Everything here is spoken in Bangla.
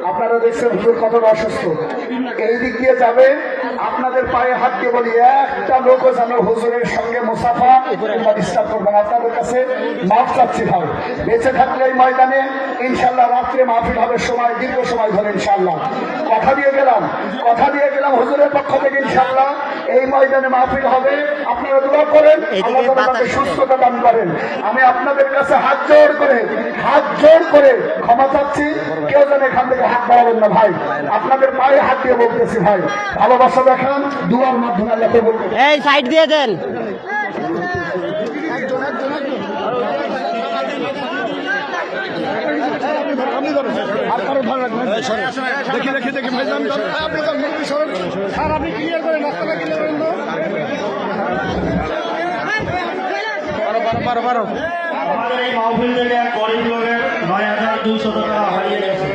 আপনারা দেখছেন হুজুর কতটা অসুস্থ, এই দিক দিয়ে যাবে। আপনাদের পায়ে হাত দিয়ে বলি, একটা লোকও যেন হুজুরের সঙ্গে মুসাফা কিংবা ডিস্টার্ব করবেন। আপনাদের কাছে মাফ চাচ্ছি ভাই। বেঁচে থাকলে এই ময়দানে ইনশাল্লাহ রাত্রে মাহফিল হবে, সময় দীর্ঘ সময় ধরে ইনশাল্লাহ কথা দিয়ে গেলাম হুজুরের পক্ষ থেকে ইনশাল্লাহ এই ময়দানে মাহফিল হবে। আপনারা দোয়া করেন, আল্লাহ তাআলা সুস্থতা দান করেন। আমি আপনাদের কাছে হাত জোড় করে ক্ষমা চাচ্ছি। কেউ যেন এখান থেকে হাত বাড়াবেন না ভাই, আপনাদের পায়ে হাত দিয়ে বলতেছি ভাই, ভালোবাসা দেখান, দুয়ার মাধ্যমে আল্লাহকে বলতে। এই সাইড দিয়ে দেন। দেখি ভাই, আপনি ক্লিয়ার করেন, রাস্তাটা ক্লিয়ার করেন। আমাদের এই মাহফিল থেকে গরিব লোকের ৯,২০০ টাকা হারিয়ে গেছে।